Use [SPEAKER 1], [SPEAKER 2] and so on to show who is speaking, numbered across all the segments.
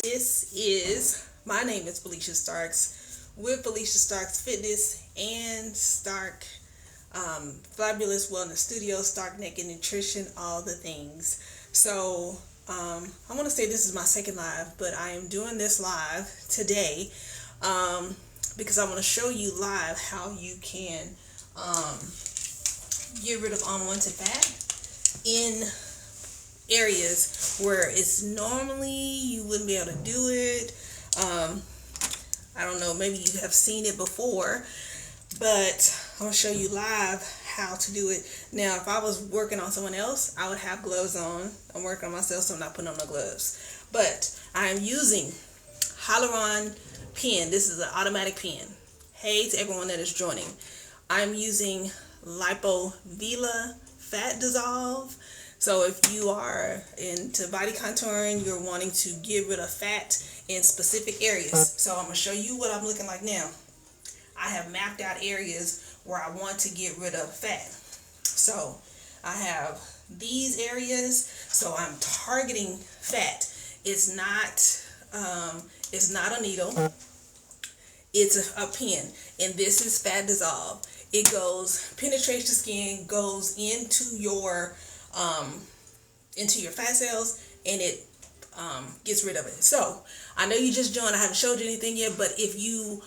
[SPEAKER 1] My name is Felicia Starks with Felicia Starks Fitness and Flabuless Wellness Studio, Stark Naked Nutrition, all the things. So I want to say this is my second live, but I am doing this live today because I want to show you live how you can get rid of unwanted fat in areas where it's normally you wouldn't be able to do it. I don't know, maybe you have seen it before, but I'm going to show you live how to do it. Now, if I was working on someone else, I would have gloves on. I'm working on myself, so I'm not putting on no gloves. But I am using Hyaluron pen. This is an automatic pen. Hey to everyone that is joining. I'm using Lipovela Fat Dissolve. So if you are into body contouring, you're wanting to get rid of fat in specific areas. So I'm going to show you what I'm looking like now. I have mapped out areas where I want to get rid of fat. So I have these areas. So I'm targeting fat. It's not a needle. It's a pen. And this is Fat Dissolve. It penetrates the skin, goes into your fat cells, and it gets rid of it. So I know you just joined. I haven't showed you anything yet, but if you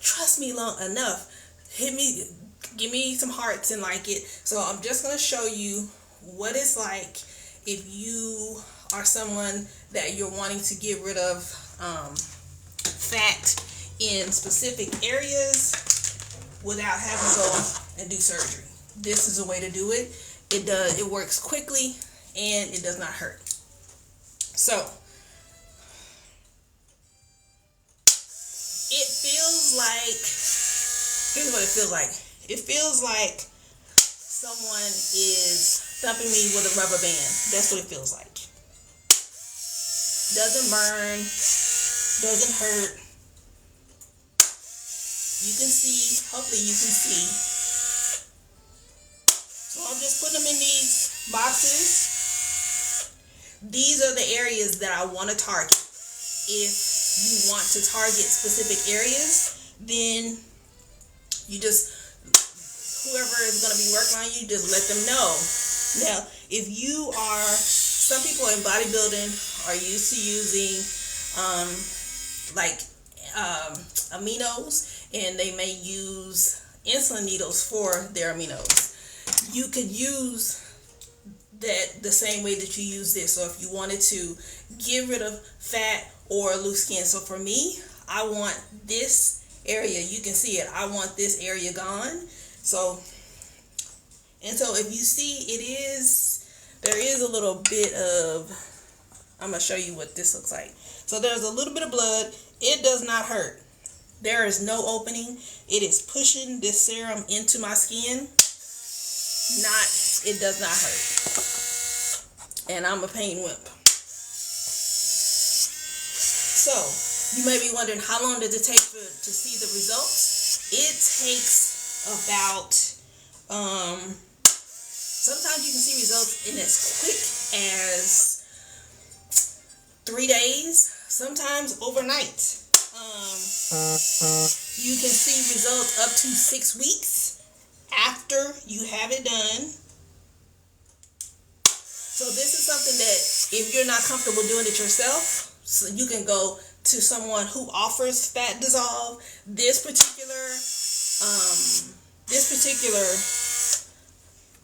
[SPEAKER 1] trust me long enough, give me some hearts and like it. So I'm just going to show you what it's like if you are someone that you're wanting to get rid of fat in specific areas without having to go and do surgery. This is a way to do it. It works quickly and it does not hurt. So here's what it feels like. It feels like someone is thumping me with a rubber band. That's what it feels like. Doesn't burn, doesn't hurt. You can see, hopefully you can see. So I'm just putting them in these boxes. These are the areas that I want to target. If you want to target specific areas, then whoever is going to be working on you, just let them know. Now, if some people in bodybuilding are used to using aminos, and they may use insulin needles for their aminos. You could use that the same way that you use this. So if you wanted to get rid of fat or loose skin. So for me, I want this area, you can see it, I want this area gone. So if you see, there is a little bit of, I'm going to show you what this looks like. So there's a little bit of blood. It does not hurt. There is no opening. It is pushing this serum into my skin. It does not hurt. And I'm a pain wimp. So you may be wondering, how long does it take to see the results? It takes about, sometimes you can see results in as quick as 3 days, sometimes overnight. You can see results up to 6 weeks after you have it done. So this is something that if you're not comfortable doing it yourself, so you can go to someone who offers Fat Dissolve. This particular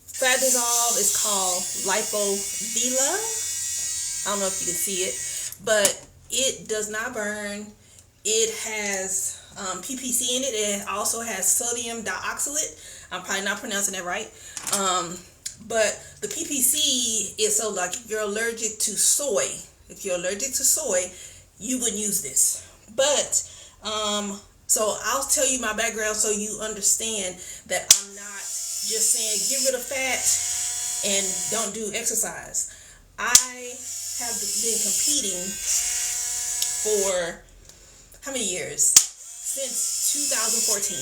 [SPEAKER 1] Fat Dissolve is called Lipovela. I don't know if you can see it, but it does not burn. It has PPC in it. It also has sodium dioxalate. I'm probably not pronouncing that right. But the PPC is so like if you're allergic to soy. If you're allergic to soy, you would use this. But so I'll tell you my background so you understand that I'm not just saying get rid of fat and don't do exercise. I have been competing for how many years? Since 2014.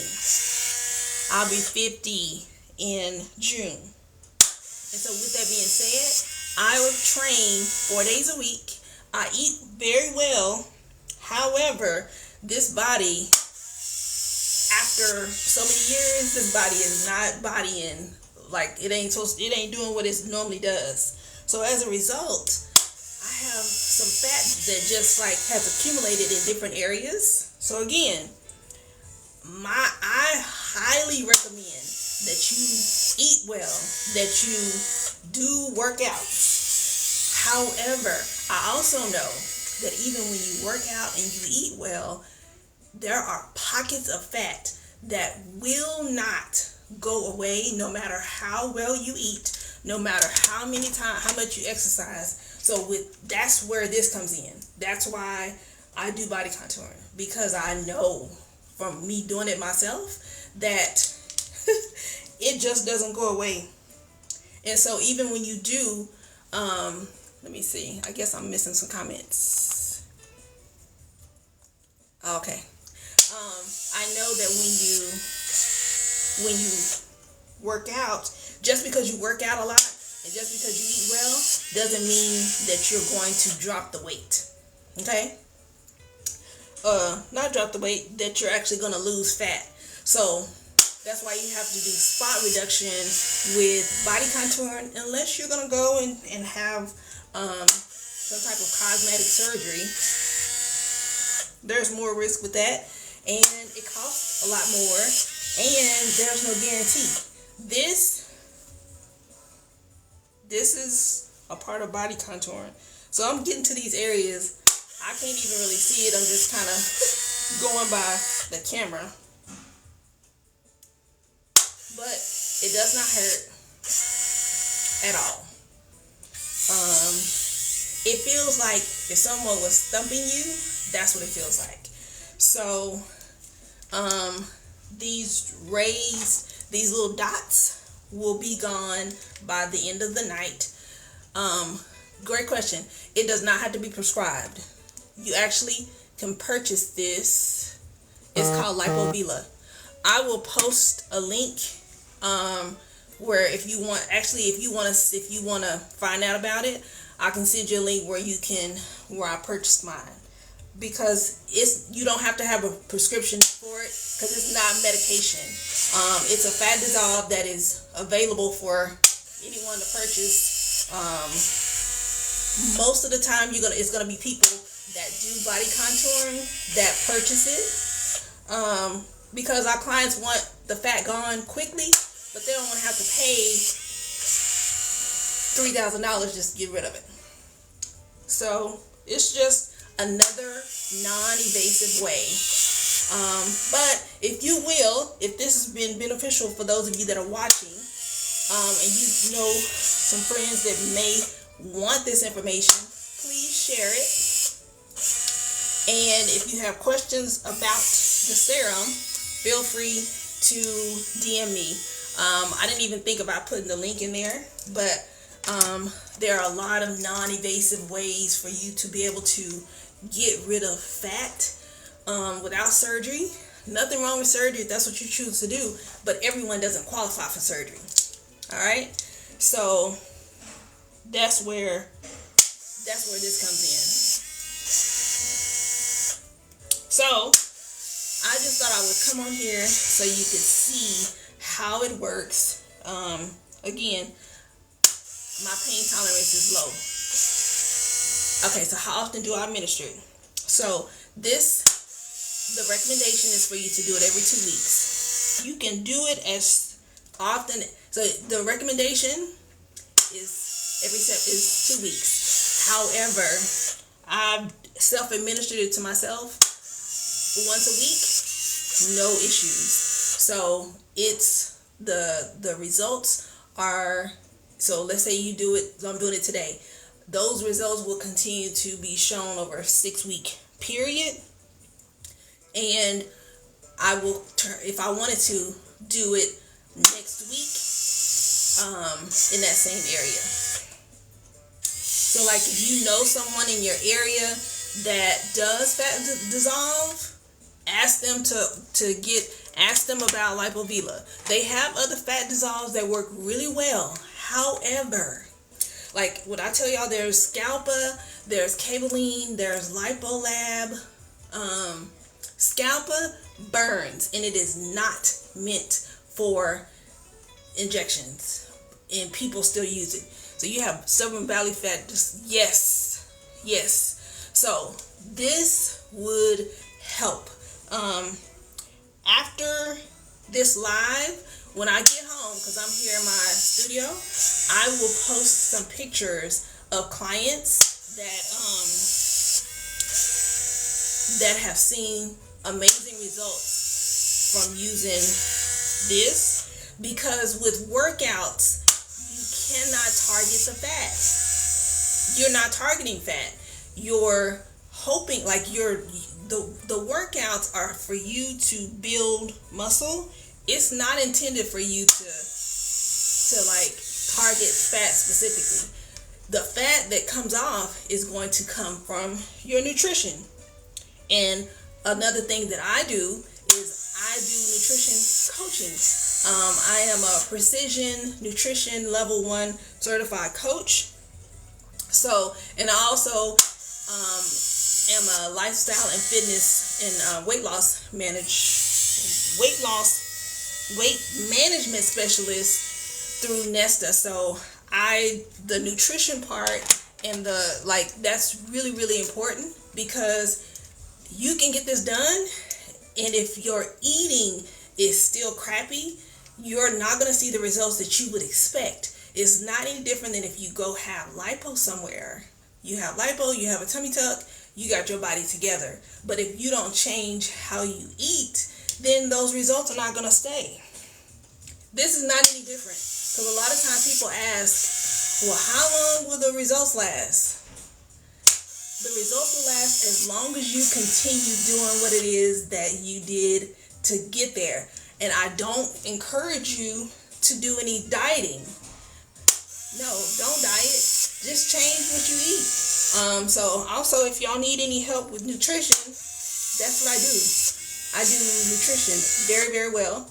[SPEAKER 1] I'll be 50 in June. And so with that being said, I would train 4 days a week. I eat very well. However, this body, after so many years, this body is not bodying. Like, it ain't doing what it normally does. So as a result, I have some fat that just like has accumulated in different areas. So again, I highly recommend that you eat well, that you do workouts. However, I also know that even when you work out and you eat well, there are pockets of fat that will not go away no matter how well you eat, no matter how much you exercise. So that's where this comes in. That's why I do body contouring, because I know from me doing it myself that it just doesn't go away. And so even when you do, let me see, I guess I'm missing some comments. Okay. I know that when you work out, just because you work out a lot and just because you eat well doesn't mean that you're going to drop the weight. Okay? Not drop the weight, that you're actually going to lose fat. So that's why you have to do spot reduction with body contouring, unless you're going to go and have some type of cosmetic surgery. There's more risk with that, and it costs a lot more, and there's no guarantee. This is a part of body contouring. So I'm getting to these areas. I can't even really see it. I'm just kind of going by the camera. But it does not hurt at all. It feels like if someone was thumping you, that's what it feels like. So these little dots will be gone by the end of the night. Great question. It does not have to be prescribed. You actually can purchase this. It's called Lipovela. I will post a link where if you want to find out about it, I can send you a link where I purchased mine. Because you don't have to have a prescription for it, because it's not medication. It's a fat dissolve that is available for anyone to purchase. Most of the time, it's gonna be people that do body contouring that purchase it, because our clients want the fat gone quickly, but they don't want to have to pay $3,000 just to get rid of it. So it's just another non-invasive way. But if this has been beneficial for those of you that are watching, and you know some friends that may want this information, please share it. And if you have questions about the serum, feel free to DM me. I didn't even think about putting the link in there, but there are a lot of non-invasive ways for you to be able to get rid of fat without surgery. Nothing wrong with surgery if that's what you choose to do, but everyone doesn't qualify for surgery. All right, so that's where this comes in. So I just thought I would come on here so you could see how it works. Again, my pain tolerance is low. Okay, so how often do I administer it? So the recommendation is for you to do it every 2 weeks. You can do it as often. So the recommendation is 2 weeks. However, I've self-administered it to myself once a week, no issues. So it's the results are, so let's say you do it, so I'm doing it today. Those results will continue to be shown over a 6-week period. And I will, if I wanted to, do it next week in that same area. So like if you know someone in your area that does fat dissolve, ask them ask them about Lipovela. They have other fat dissolves that work really well. However, Like what I tell y'all, there's Scalpa, there's Cabeline, there's LipoLab. Scalpa burns, and it is not meant for injections, and people still use it. So you have stubborn belly fat. Just yes. So this would help. After this live, when I get home, because I'm here in my studio, I will post some pictures of clients that have seen amazing results from using this, because with workouts you cannot target the fat. You're not targeting fat. You're hoping, like, the workouts are for you to build muscle. It's not intended for you to like target fat specifically. The fat that comes off is going to come from your nutrition. And another thing that I do is I do nutrition coaching. I am a precision nutrition level 1 certified coach. So, and I also am a lifestyle and fitness and weight management specialist through Nesta. So the nutrition part and that's really, really important, because you can get this done, and if your eating is still crappy, you're not going to see the results that you would expect. It's not any different than if you go have lipo somewhere. You have lipo, you have a tummy tuck, you got your body together. But if you don't change how you eat, then those results are not going to stay. This is not any different, because a lot of times people ask, well, how long will the results last? The results will last as long as you continue doing what it is that you did to get there. And I don't encourage you to do any dieting. No, don't diet. Just change what you eat. So also, if y'all need any help with nutrition, that's what I do. I do nutrition very, very well.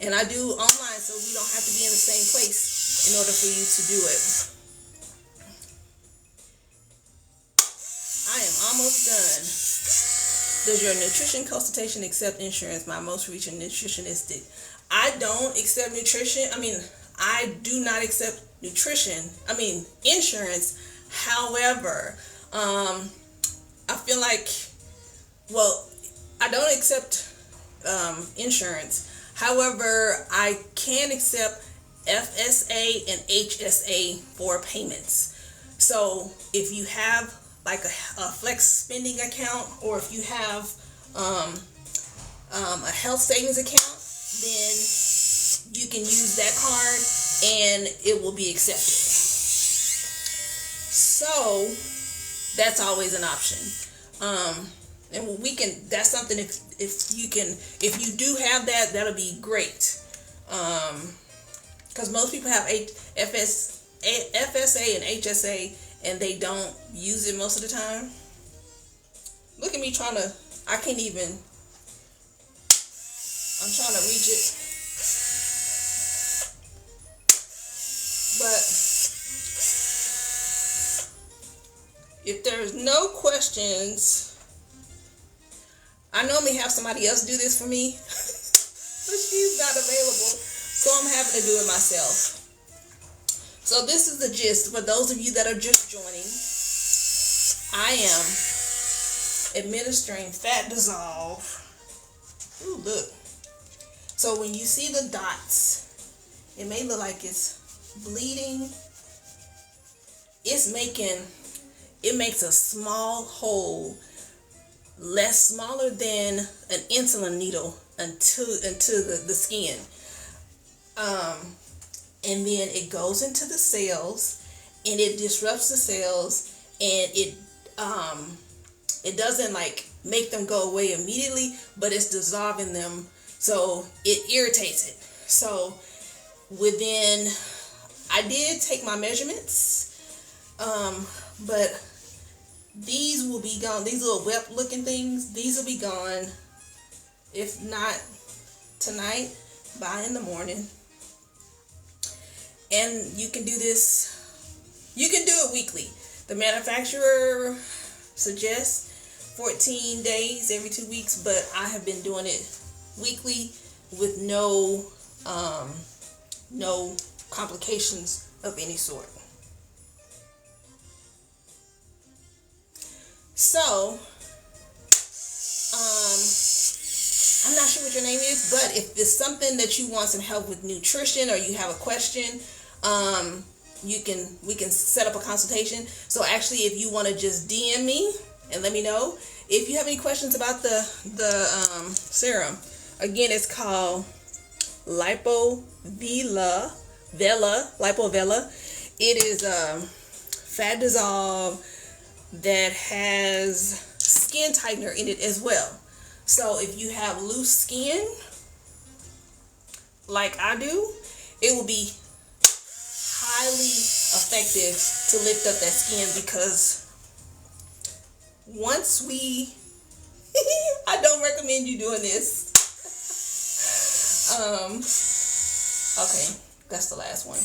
[SPEAKER 1] And I do online, so we don't have to be in the same place in order for you to do it. I am almost done. Does your nutrition consultation accept insurance? My most recent nutritionist. I don't accept nutrition. I do not accept insurance. However, I feel like, I don't accept insurance. However, I can accept FSA and HSA for payments. So if you have like a flex spending account, or if you have a health savings account, then you can use that card and it will be accepted. So that's always an option. And that's something, if you do have that, that'll be great. Because most people have FSA and HSA, and they don't use it most of the time. Look at me I'm trying to reach it. But if there's no questions, I normally have somebody else do this for me, but she's not available, so I'm having to do it myself. So this is the gist. For those of you that are just joining, I am administering Fat Dissolve. Ooh, look. So when you see the dots, it may look like it's bleeding. It makes a small hole, smaller than an insulin needle into the skin. And then it goes into the cells, and it disrupts the cells, and it doesn't like make them go away immediately, but it's dissolving them, so it irritates it. So I did take my measurements, but these will be gone. These little wet looking things, these will be gone, if not tonight, by in the morning. And you can do this You can do it weekly. The manufacturer suggests 14 days every 2 weeks, but I have been doing it weekly with no complications of any sort. So, I'm not sure what your name is, but if it's something that you want some help with nutrition or you have a question, we can set up a consultation. So actually, if you want to just DM me and let me know if you have any questions about the serum. Again, it's called Lipovela. It is fat dissolve that has skin tightener in it as well. So if you have loose skin like I do, it will be highly effective to lift up that skin, because once we I don't recommend you doing this. Okay, that's the last one.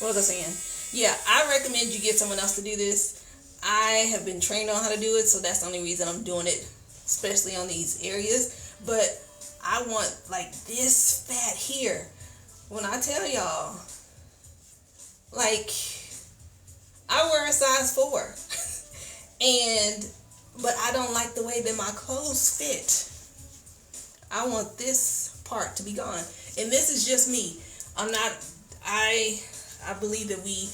[SPEAKER 1] What was I saying? Yeah, I recommend you get someone else to do this. I have been trained on how to do it, so that's the only reason I'm doing it, especially on these areas. But I want like this fat here. When I tell y'all, like, I wear a size 4, but I don't like the way that my clothes fit. I want this part to be gone, and this is just me. I believe that we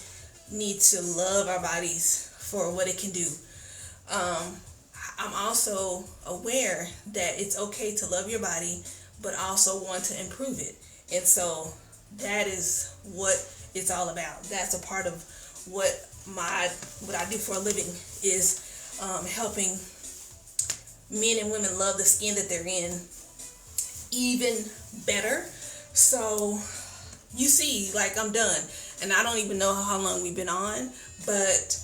[SPEAKER 1] need to love our bodies for what it can do. I'm also aware that it's okay to love your body, but also want to improve it. And so that is what it's all about. That's a part of what I do for a living, is helping men and women love the skin that they're in even better. So you see, like, I'm done, and I don't even know how long we've been on, but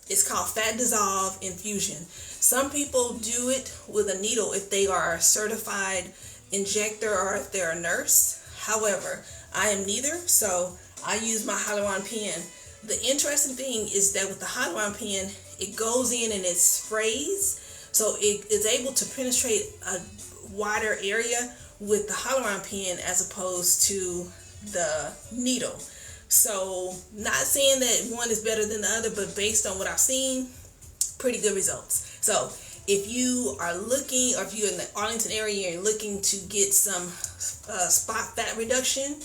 [SPEAKER 1] it's called Fat Dissolve Infusion. Some people do it with a needle if they are a certified injector or if they're a nurse. However, I am neither, so I use my hyaluron pen. The interesting thing is that with the hyaluron pen, it goes in and it sprays, so it is able to penetrate a wider area with the hyaluron pen as opposed to the needle. So, not saying that one is better than the other, but based on what I've seen, pretty good results. So, if you are looking, or if you're in the Arlington area and you're looking to get some spot fat reduction,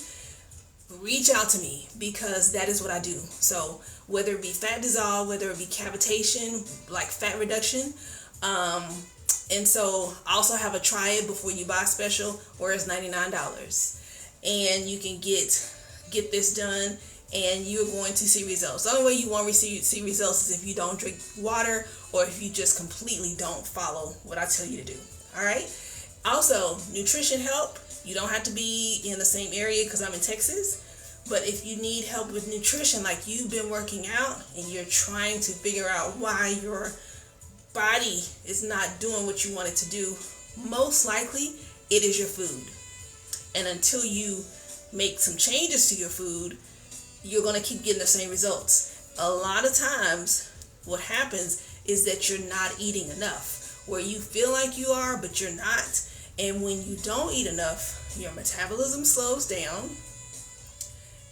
[SPEAKER 1] reach out to me, because that is what I do. So, whether it be fat dissolve, whether it be cavitation, like fat reduction, and so I also have a try it before you buy special, where it's $99, and you can get this done, and you're going to see results. The only way you won't see results is if you don't drink water, or if you just completely don't follow what I tell you to do. All right. Also, nutrition help. You don't have to be in the same area, because I'm in Texas. But if you need help with nutrition, like you've been working out and you're trying to figure out why your body is not doing what you want it to do, most likely it is your food. And until you make some changes to your food, you're going to keep getting the same results. A lot of times what happens is that you're not eating enough, where you feel like you are, but you're not. And when you don't eat enough, your metabolism slows down.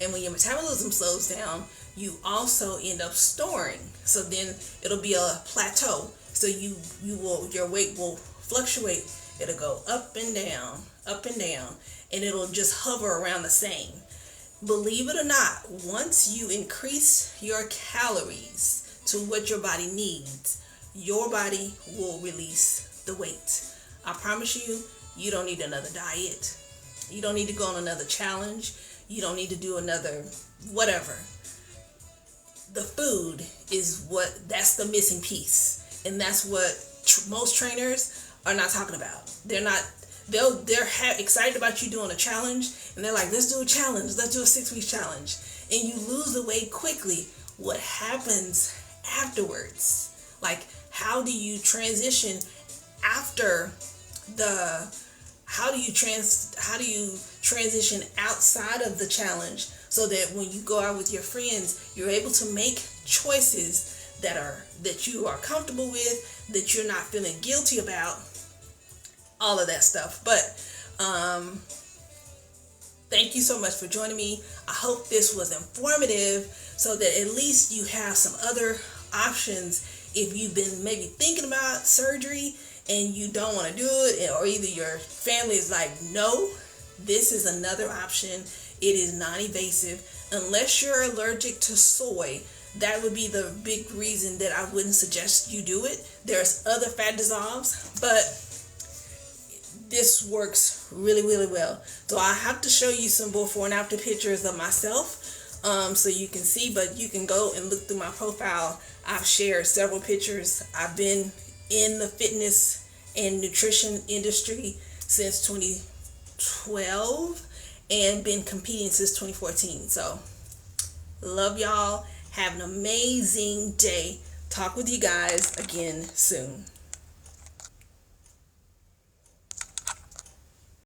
[SPEAKER 1] And when your metabolism slows down, you also end up storing. So then it'll be a plateau. So your weight will fluctuate. It'll go up and down, and it'll just hover around the same. Believe it or not, once you increase your calories to what your body needs, your body will release the weight. I promise you, you don't need another diet. You don't need to go on another challenge. You don't need to do another whatever. The food is that's the missing piece. And that's what most trainers are not talking about. They're excited about you doing a challenge, and they're like, let's do a challenge. Let's do a 6-week challenge. And you lose the weight quickly. What happens afterwards? Like, how do you transition after how do you transition outside of the challenge so that when you go out with your friends, you're able to make choices that you are comfortable with, that you're not feeling guilty about, all of that stuff. But thank you so much for joining me. I hope this was informative, so that at least you have some other options if you've been maybe thinking about surgery and you don't want to do it, or either your family is like, no, this is another option. It is non-invasive. Unless you're allergic to soy, that would be the big reason that I wouldn't suggest you do it. There's other fat dissolves, but this works really, really well. So I have to show you some before and after pictures of myself, so you can see, but you can go and look through my profile. I've shared several pictures. I've been in the fitness and nutrition industry since 2012 and been competing since 2014. So love y'all. Have an amazing day. Talk with you guys again soon.